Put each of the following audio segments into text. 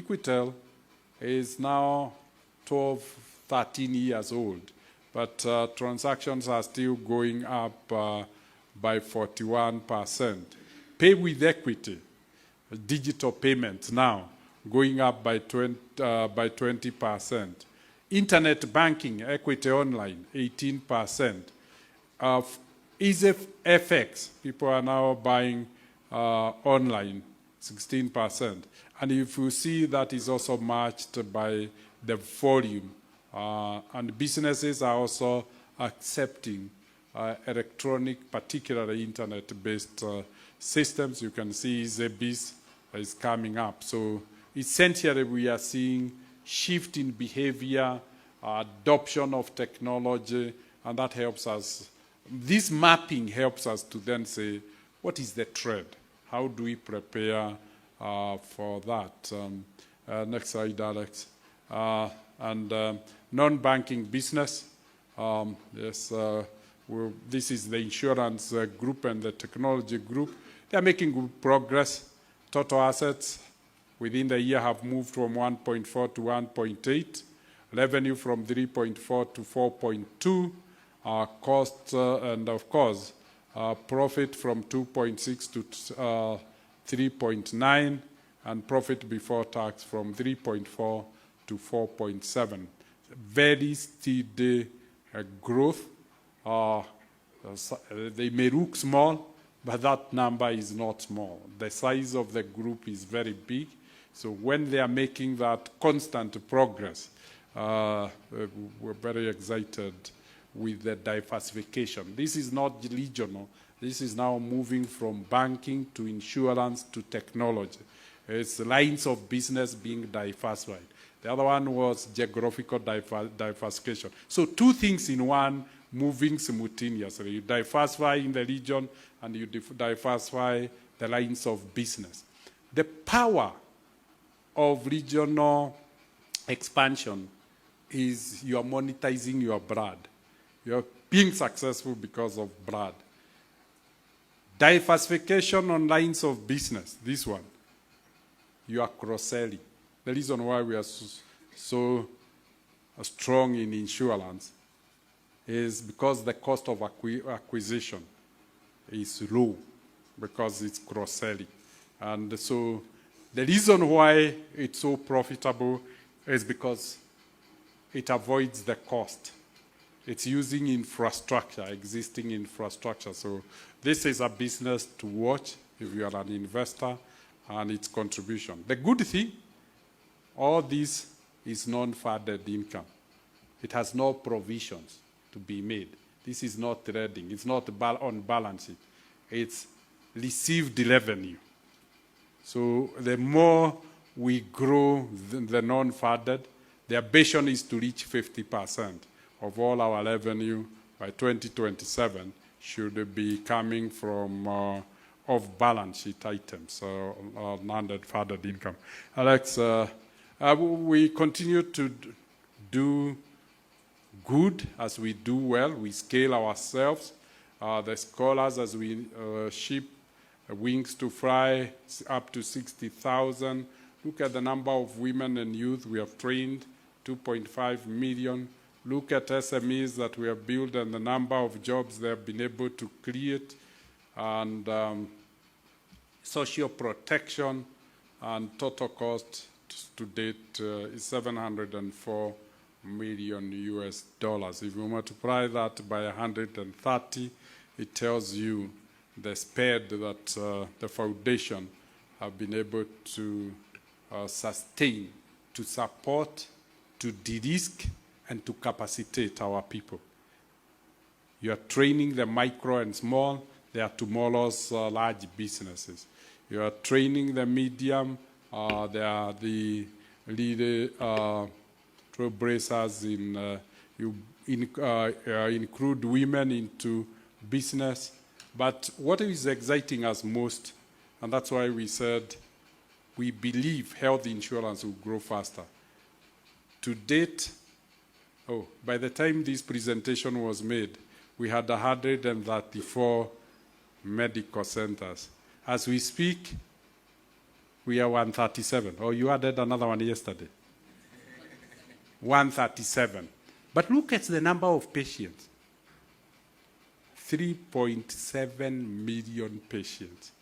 Equitel is now 12, 13 years old, but transactions are still going up by 41%. Pay with equity, digital payments now, going up by 20%. Internet banking, equity online, 18%. Easy FX, people are now buying online, 16%. And if you see, that is also matched by the volume. And businesses are also accepting electronic, particularly internet-based systems. You can see Zebis is coming up. So essentially, we are seeing shift in behavior, adoption of technology, and that helps us. This mapping helps us to then say, what is the trend? How do we prepare for that? Next slide, Alex. Non-banking business. Yes, this is the insurance group and the technology group. They are making good progress. Total assets within the year have moved from 1.4 to 1.8. Revenue from 3.4 to 4.2. Cost and, of course, profit from 2.6 to 3.9. And profit before tax from 3.4 to 4.7. Very steady growth. They may look small, but that number is not small. The size of the group is very big. So when they are making that constant progress, we're very excited with the diversification. This is not regional. This is now moving from banking to insurance to technology. It's lines of business being diversified. The other one was geographical diversification. So two things in one, moving simultaneously. You diversify in the region and you diversify the lines of business. The power of regional expansion is you are monetizing your brand. You're being successful because of brand. Diversification on lines of business, this one, you are cross-selling. The reason why we are so strong in insurance is because the cost of acquisition is low, because it's cross-selling. And so the reason why it's so profitable is because it avoids the cost. It's using infrastructure, existing infrastructure. So this is a business to watch if you are an investor, and its contribution. The good thing, all this is non-funded income. It has no provisions to be made. This is not trading. It's not on balance sheet. It's received revenue. So the more we grow the non-funded, the ambition is to reach 50% of all our revenue by 2027 should be coming from off-balance sheet items, non-funded income. Alex, we continue to do good as we do well. We scale ourselves. The scholars, as we ship wings to fly, up to 60,000. Look at the number of women and youth we have trained, 2.5 million. Look at SMEs that we have built and the number of jobs they have been able to create. And social protection and total cost to date is $704 million US. If you multiply that by 130, it tells you the spread that the foundation have been able to sustain, to support, to de-risk, and to capacitate our people. You are training the micro and small. They are tomorrow's large businesses. You are training the medium. They are the leader trailblazers in you include women into business. But what is exciting us most, and that's why we said we believe health insurance will grow faster. To date, by the time this presentation was made, we had 134 medical centers. As we speak, We are 137. Oh, you added another one yesterday. 137. But look at the number of patients. 3.7 million patients.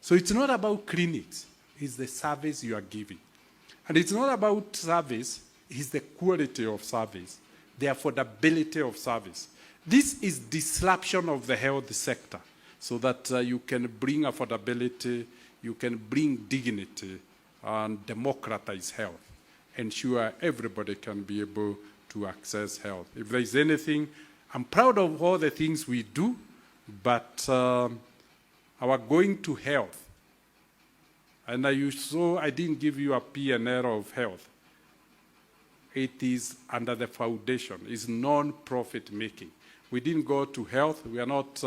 So it's not about clinics, it's the service you are giving. And it's not about service, it's the quality of service, the affordability of service. This is disruption of the health sector so that you can bring affordability, you can bring dignity and democratize health. Ensure everybody can be able to access health. If there is anything, I'm proud of all the things we do, but our going to health, and I didn't give you a P&L of health. It is under the foundation, it's non-profit making. We didn't go to health, we are not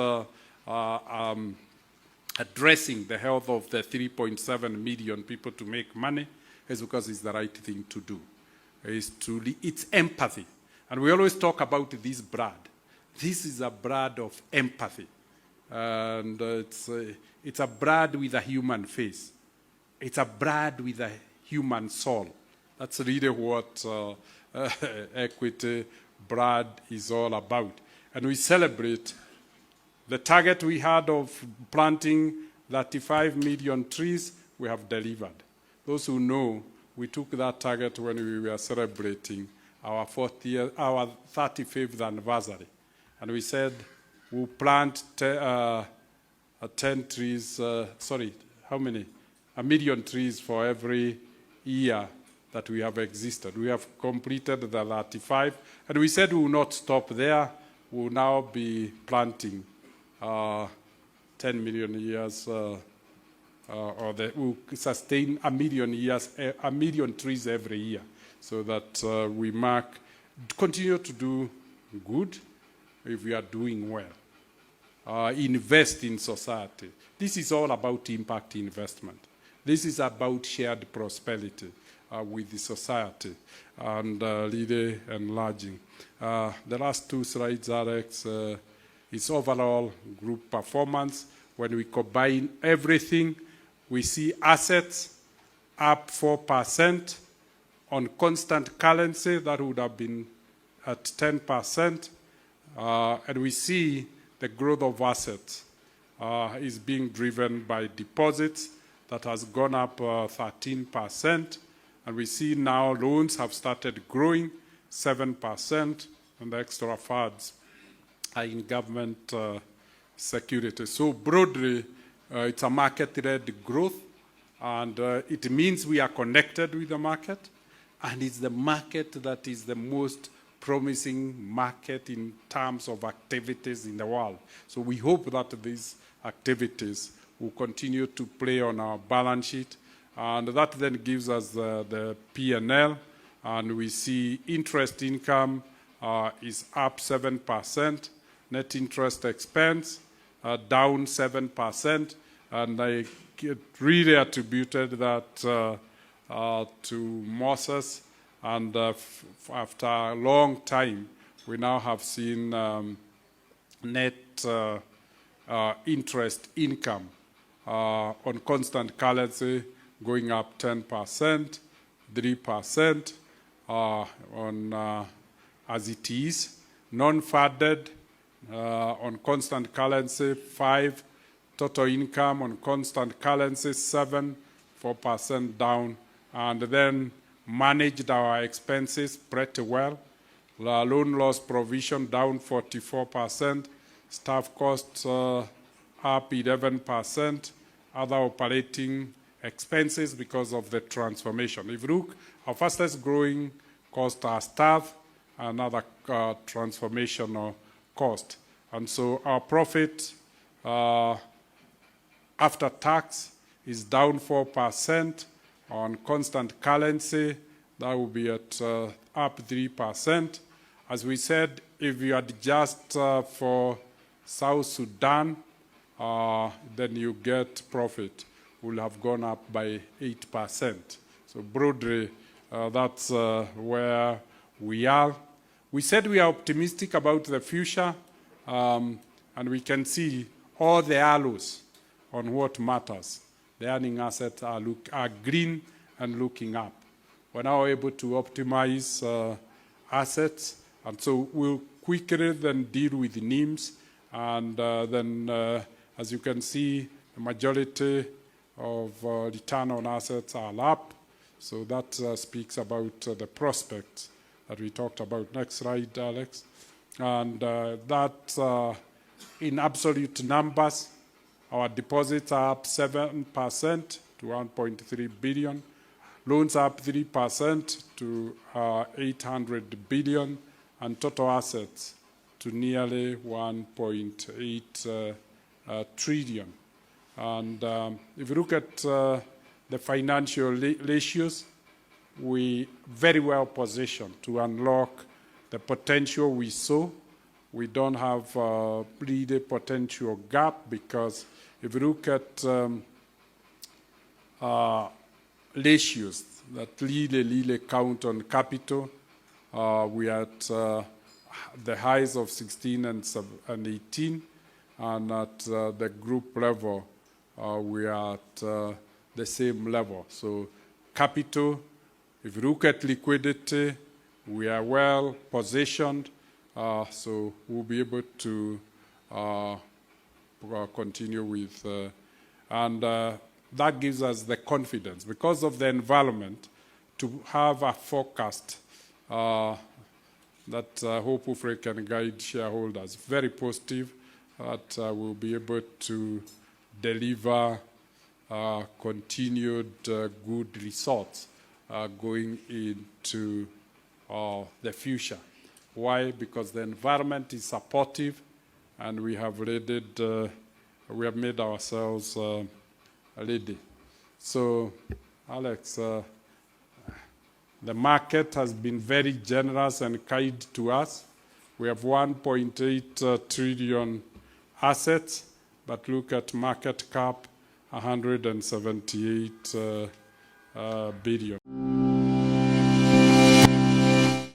addressing the health of the 3.7 million people to make money. It's because it's the right thing to do. It's empathy. And we always talk about this blood. This is a blood of empathy. And it's a blood with a human face. It's a blood with a human soul. That's really what equity blood is all about. And we celebrate the target we had of planting 35 million trees, we have delivered. Those who know, we took that target when we were celebrating our 35th anniversary. And we said we'll plant 10 trees, how many? 1 million trees for every year that we have existed. We have completed the 35, and we said we will not stop there. We'll now be planting 10 million years, we'll sustain 1 million years, 1 million trees every year, so that we continue to do good if we are doing well. Invest in society. This is all about impact investment. This is about shared prosperity with the society and really enlarging. The last two slides, Alex, is overall group performance. When we combine everything, we see assets up 4%. On constant currency, that would have been at 10%. And we see the growth of assets is being driven by deposits that has gone up 13%. And we see now loans have started growing 7%, and the extra funds are in government security. So broadly, it's a market-led growth, and it means we are connected with the market, and it's the market that is the most promising market in terms of activities in the world. So we hope that these activities will continue to play on our balance sheet, and that then gives us the P&L, and we see interest income is up 7%, net interest expense down 7%, and I really attributed that to Moses, and after a long time, we now have seen net interest income on constant currency going up 10%, 3% on as it is. Non-funded on constant currency 5%, total income on constant currency 7%, 4% down, and then managed our expenses pretty well. Loan loss provision down 44%, staff costs up 11%, other operating expenses because of the transformation. If you look, our fastest growing costs are staff and other transformational cost. And so our profit after tax is down 4% on constant currency. That will be at up 3%. As we said, if you adjust for South Sudan, then you get profit will have gone up by 8%. So broadly, that's where we are. We said we are optimistic about the future, and we can see all the arrows on what matters. the earning assets are green and looking up. We're now able to optimize assets, and so we'll quickly then deal with the NIMs, and as you can see, the majority of return on assets are up, so that speaks about the prospects that we talked about. Next slide, Alex. And that, in absolute numbers, our deposits are up 7% to 1.3 billion. Loans up 3% to 800 billion, and total assets to nearly 1.8 trillion. And if you look at the financial ratios, we very well positioned to unlock the potential we saw. We don't have really potential gap, because if you look at ratios that really count on capital, we are at the highs of 16 and 18, and at the group level, we are at the same level. So capital, if you look at liquidity, we are well positioned, so we'll be able to continue with, and that gives us the confidence, because of the environment, to have a forecast that hopefully can guide shareholders. Very positive that we'll be able to deliver continued good results going into the future. Why? Because the environment is supportive, and we have made ourselves ready. So, Alex, the market has been very generous and kind to us. We have 1.8 trillion assets, but look at market cap, 178 billion.